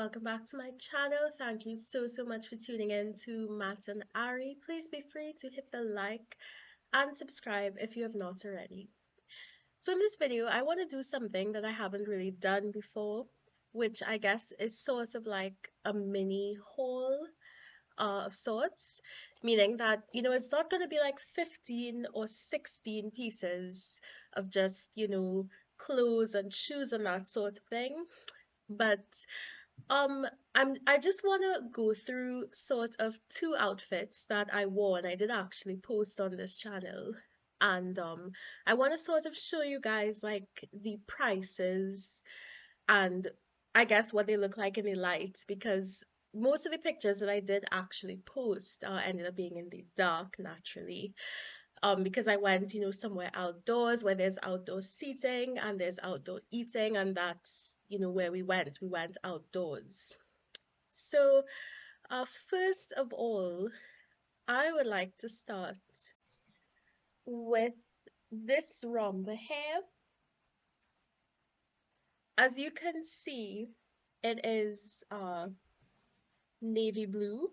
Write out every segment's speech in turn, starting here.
welcome back to my channel. Thank you so much for tuning in to Matt and Ari. Please be free to hit the like and subscribe if you have not already. So in this video, I want to do something that I haven't really done before, which I guess is sort of like a mini haul of sorts, meaning that, it's not going to be like 15 or 16 pieces of just, clothes and shoes and that sort of thing. But um, I just want to go through sort of two outfits that I wore and I did actually post on this channel. And I want to sort of show you guys like the prices and I guess what they look like in the lights because most of the pictures that I did actually post ended up being in the dark naturally. Because I went, somewhere outdoors where there's outdoor seating and there's outdoor eating, and that's, where we went. We went outdoors. So, first of all, I would like to start with this romper hair. As you can see, it is navy blue.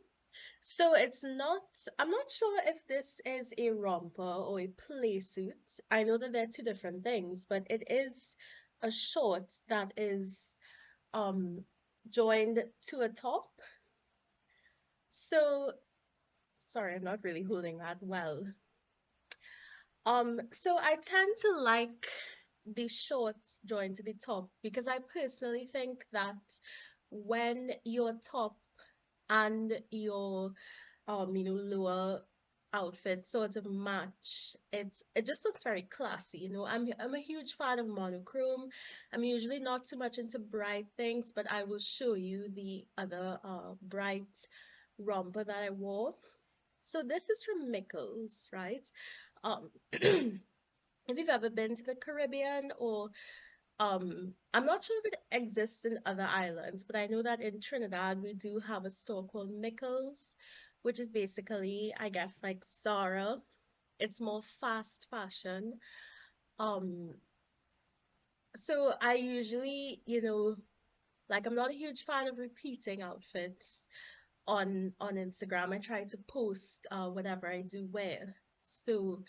So I'm not sure if this is a romper or a play suit. I know that they're two different things, but it is a short that is um joined to a top. So sorry, I'm not really holding that well. So I tend to like the shorts joined to the top because I personally think that when your top and your lower outfit sort of match, it just looks very classy. I'm a huge fan of monochrome. I'm usually not too much into bright things, but I will show you the other bright romper that I wore. So this is from Micles, right? If you've ever been to the Caribbean or I'm not sure if it exists in other islands, but I know that in Trinidad we do have a store called Micles, which is basically, I guess, like Zara. It's more fast fashion. Um, so I usually, like I'm not a huge fan of repeating outfits on Instagram. I try to post whatever I do wear. So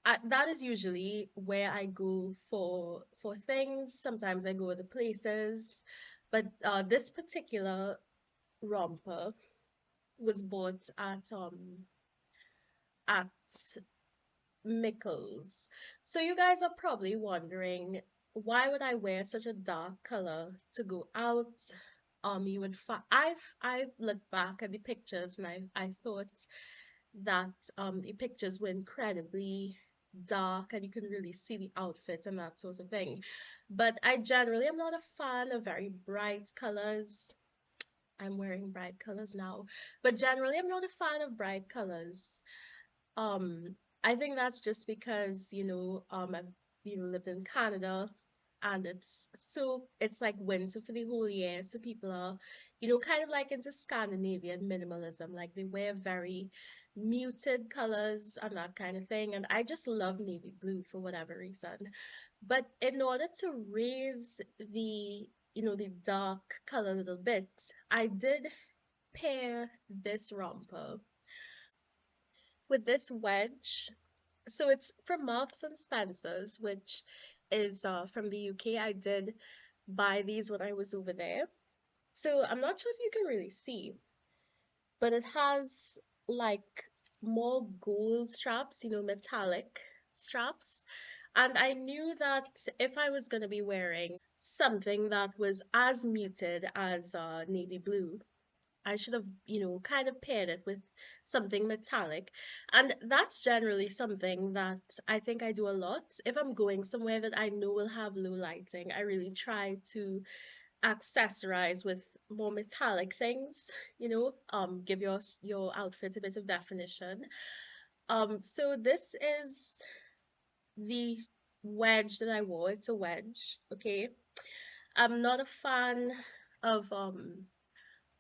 that is usually where I go for things. Sometimes I go other places, but this particular romper was bought at Micles. So you guys are probably wondering why would I wear such a dark color to go out? You would I've looked back at the pictures and I thought that the pictures were incredibly dark and you can really see the outfits and that sort of thing. But I generally am not a fan of very bright colors. I'm wearing bright colors now, but generally I'm not a fan of bright colors. Um, I think that's just because, I've lived in Canada and it's like winter for the whole year, so people are, kind of like into Scandinavian minimalism, like they wear very muted colors and that kind of thing, and I just love navy blue for whatever reason. But in order to raise the dark color a little bit, I did pair this romper with this wedge. So it's from Marks and Spencer's, which is from the UK. I did buy these when I was over there. So I'm not sure if you can really see, but it has like more gold straps, metallic straps. And I knew that if I was going to be wearing something that was as muted as navy blue, I should have, kind of paired it with something metallic. And that's generally something that I think I do a lot. If I'm going somewhere that I know will have low lighting, I really try to accessorize with more metallic things, give your outfit a bit of definition. So this is the wedge that I wore. It's a wedge, okay? I'm not a fan of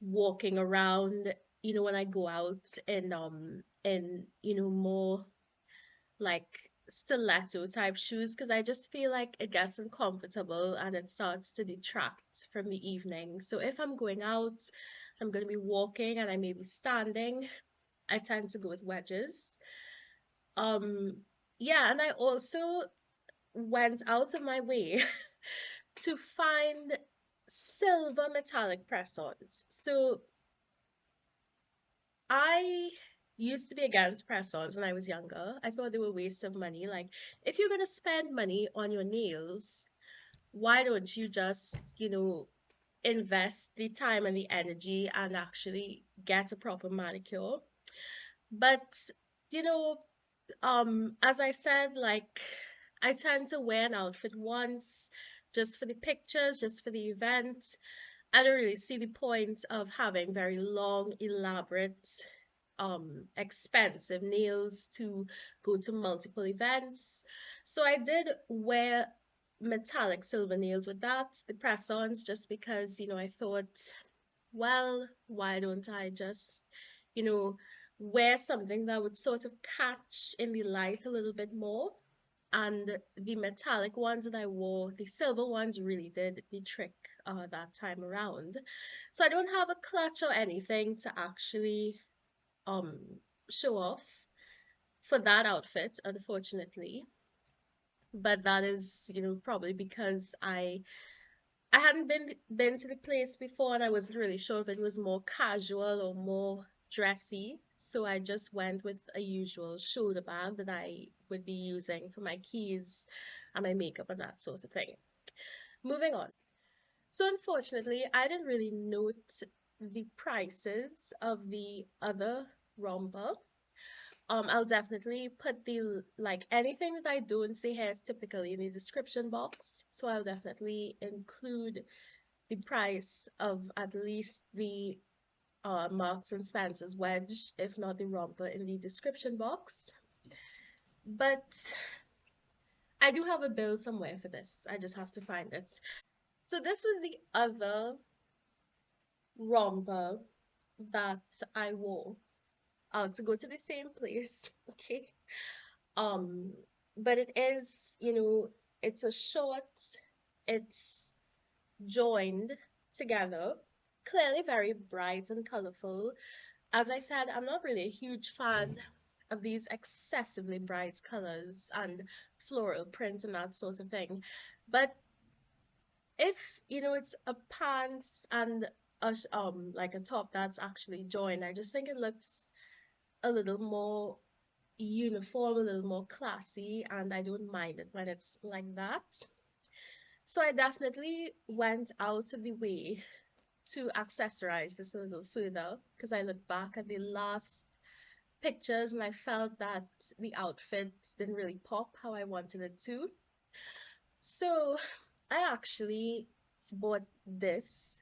walking around, when I go out in more like stiletto type shoes because I just feel like it gets uncomfortable and it starts to detract from the evening. So if I'm going out, I'm going to be walking and I may be standing, I tend to go with wedges. Um, yeah, and I also went out of my way to find silver metallic press-ons. So I used to be against press-ons when I was younger. I thought they were a waste of money. Like, if you're gonna spend money on your nails, why don't you just, invest the time and the energy and actually get a proper manicure? But, you know, as I said, like, I tend to wear an outfit once just for the pictures, just for the event. I don't really see the point of having very long, elaborate, expensive nails to go to multiple events. So I did wear metallic silver nails with that, the press-ons, just because, I thought, well, why don't I just, you know, wear something that would sort of catch in the light a little bit more? And the metallic ones that I wore, the silver ones really did the trick that time around. So I don't have a clutch or anything to actually um show off for that outfit, unfortunately. But that is, probably because I hadn't been to the place before and I wasn't really sure if it was more casual or more dressy. So I just went with a usual shoulder bag that I would be using for my keys and my makeup and that sort of thing. Moving on. So unfortunately, I didn't really note the prices of the other romper. I'll definitely put like anything that I don't say here is typically in the description box. So I'll definitely include the price of at least the Marks and Spencer's wedge, if not the romper, in the description box. But I do have a bill somewhere for this. I just have to find it. So this was the other romper that I wore to go to the same place. Okay. Um, but it is, it's a short, it's joined together, clearly very bright and colorful. As I said, I'm not really a huge fan of these excessively bright colors and floral print and that sort of thing. But if, it's a pants and like a top that's actually joined, I just think it looks a little more uniform, a little more classy, and I don't mind it when it's like that. So I definitely went out of the way to accessorize this a little further because I looked back at the last pictures and I felt that the outfit didn't really pop how I wanted it to. So I actually bought this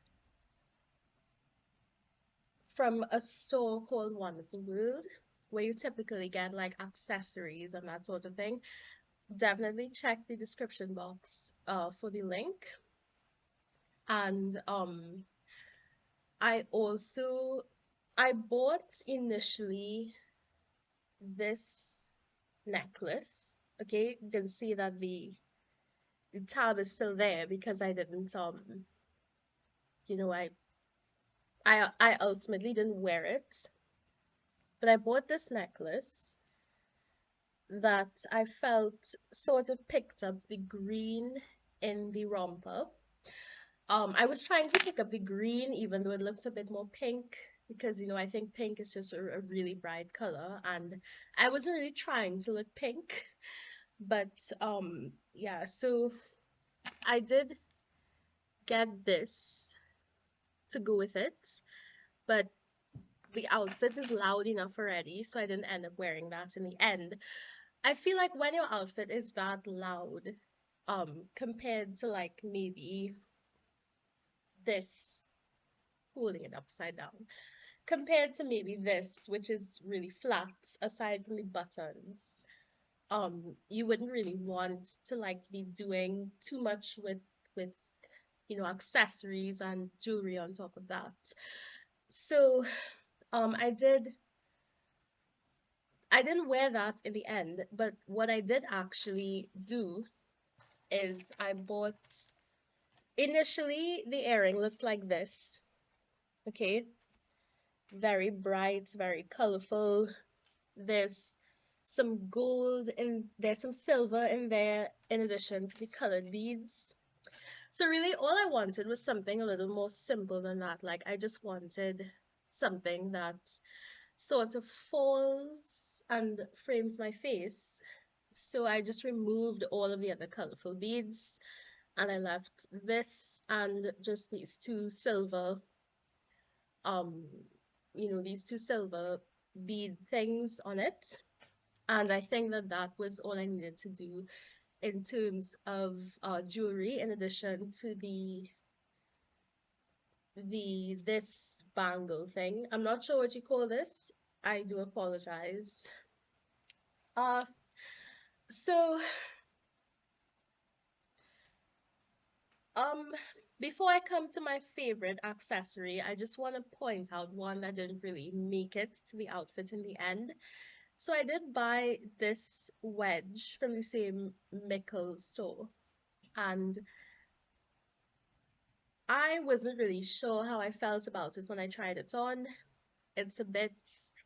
from a store called One Woodbrooke, where you typically get like accessories and that sort of thing. Definitely check the description box for the link. And I bought initially this necklace. Okay, you can see that the tab is still there because I didn't you know I ultimately didn't wear it, but I bought this necklace that I felt sort of picked up the green in the romper. I was trying to pick up the green even though it looks a bit more pink because I think pink is just a really bright color and I wasn't really trying to look pink. But yeah, so I did get this to go with it, but the outfit is loud enough already, so I didn't end up wearing that in the end. I feel like when your outfit is that loud, compared to like maybe this, holding it upside down, compared to maybe this, which is really flat, aside from the buttons, you wouldn't really want to like be doing too much with accessories and jewelry on top of that. So I did I didn't wear that in the end, but what I did actually do is I bought, initially the earring looked like this, okay? Very bright, very colorful. There's some gold and there's some silver in there in addition to the colored beads. So really all I wanted was something a little more simple than that. Like I just wanted something that sort of falls and frames my face. So I just removed all of the other colorful beads and I left this and just these two silver, um, these two silver bead things on it. And I think that that was all I needed to do in terms of jewelry, in addition to this bangle thing. I'm not sure what you call this. I do apologize. Uh, so um, before I come to my favorite accessory, I just want to point out one that didn't really make it to the outfit in the end. So I did buy this wedge from the same Micles store, and I wasn't really sure how I felt about it when I tried it on. It's a bit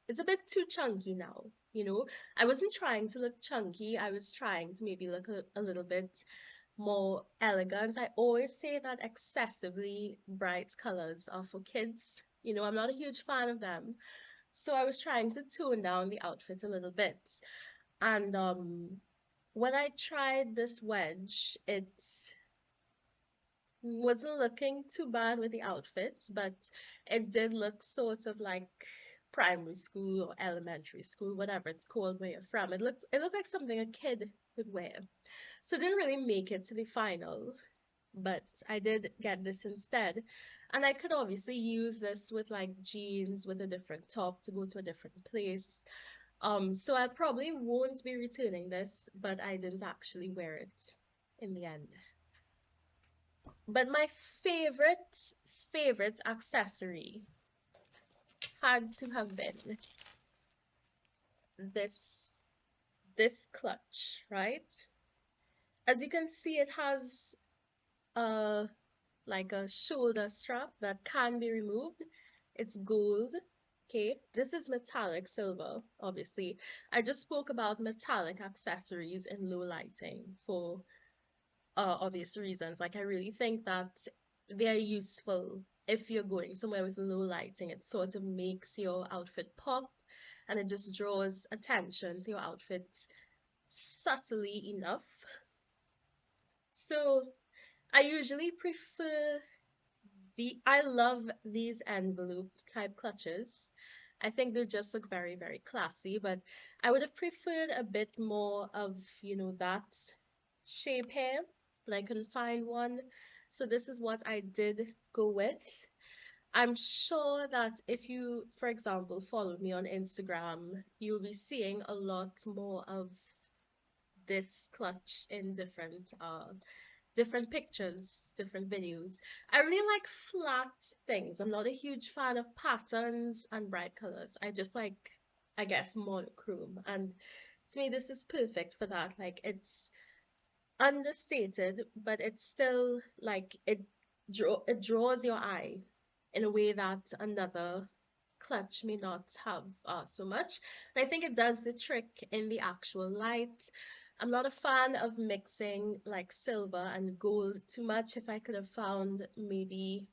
it's a bit too chunky now, you know. I wasn't trying to look chunky. I was trying to maybe look a little bit more elegant. I always say that excessively bright colors are for kids. You know, I'm not a huge fan of them. So I was trying to tone down the outfit a little bit. And when I tried this wedge, it wasn't looking too bad with the outfits, but it did look sort of like primary school or elementary school, whatever it's called where you're from. It looked like something a kid would wear. So it didn't really make it to the final, but I did get this instead. And I could obviously use this with like jeans with a different top to go to a different place. So I probably won't be returning this, but I didn't actually wear it in the end. But my favorite accessory had to have been this this clutch, right? As you can see, it has a like a shoulder strap that can be removed. It's gold. Okay, this is metallic silver, obviously. I just spoke about metallic accessories in low lighting for obvious reasons. Like, I really think that they're useful if you're going somewhere with low lighting. It sort of makes your outfit pop and it just draws attention to your outfit subtly enough. So, I usually prefer I love these envelope type clutches. I think they just look very, very classy, but I would have preferred a bit more of, that shape here, but I couldn't find one. So this is what I did go with. I'm sure that if you, for example, follow me on Instagram, you'll be seeing a lot more of this clutch in different pictures, different videos. I really like flat things. I'm not a huge fan of patterns and bright colors. I just like, I guess, monochrome. And to me, this is perfect for that. Like, it's understated, but it's still like it draws your eye in a way that another clutch may not have so much. And I think it does the trick in the actual light. I'm not a fan of mixing like silver and gold too much. If I could have found maybe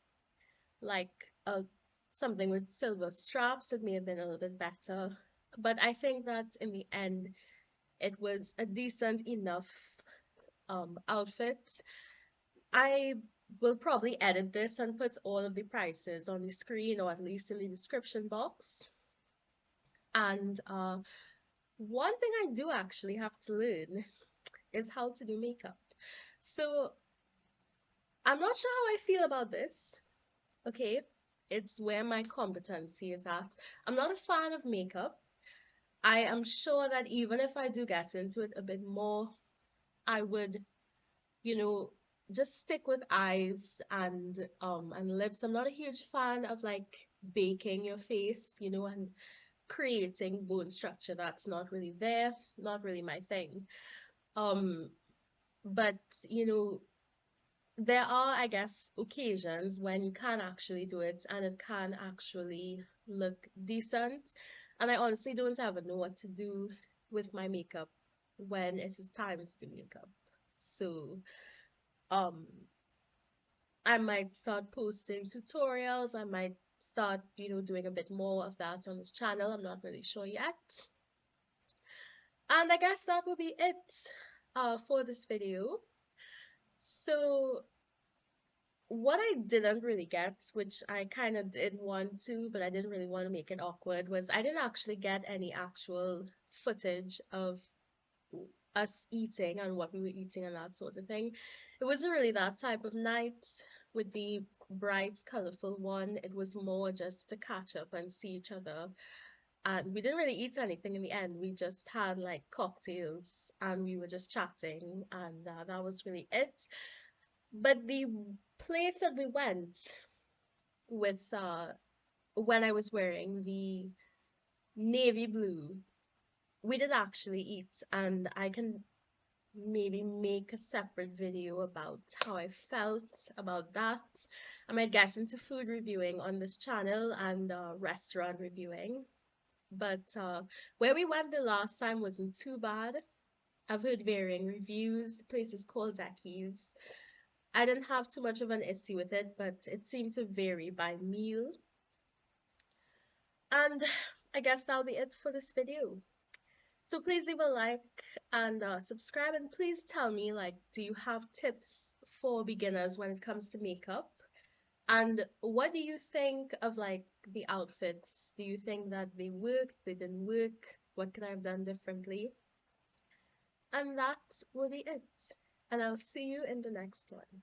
like a something with silver straps, it may have been a little bit better. But I think that in the end, it was a decent enough outfit. I will probably edit this and put all of the prices on the screen or at least in the description box. And one thing I do actually have to learn is how to do makeup. So I'm not sure how I feel about this. Okay, it's where my competency is at. I'm not a fan of makeup. I am sure that even if I do get into it a bit more, I would, you know, just stick with eyes and lips. I'm not a huge fan of like baking your face, and creating bone structure that's not really there, not really my thing. Um, but you know, there are, I guess, occasions when you can actually do it and it can actually look decent. And I honestly don't ever know what to do with my makeup when it is time to do makeup. So, um, I might start posting tutorials. I might start, doing a bit more of that on this channel. I'm not really sure yet. And I guess that will be it for this video. So what I didn't really get, which I kind of did want to, but I didn't really want to make it awkward, was I didn't actually get any actual footage of us eating and what we were eating and that sort of thing. It wasn't really that type of night with the bright, colorful one. It was more just to catch up and see each other. And we didn't really eat anything in the end. We just had like cocktails and we were just chatting, and that was really it. But the place that we went with when I was wearing the navy blue, we did actually eat, and I can maybe make a separate video about how I felt about that. I might get into food reviewing on this channel and restaurant reviewing. But where we went the last time wasn't too bad. I've heard varying reviews. The place is called Decky's. I didn't have too much of an issue with it, but it seemed to vary by meal. And I guess that'll be it for this video. So please leave a like and subscribe, and please tell me, like, do you have tips for beginners when it comes to makeup? And what do you think of like the outfits? Do you think that they worked, they didn't work? What could I have done differently? And that will be it. And I'll see you in the next one.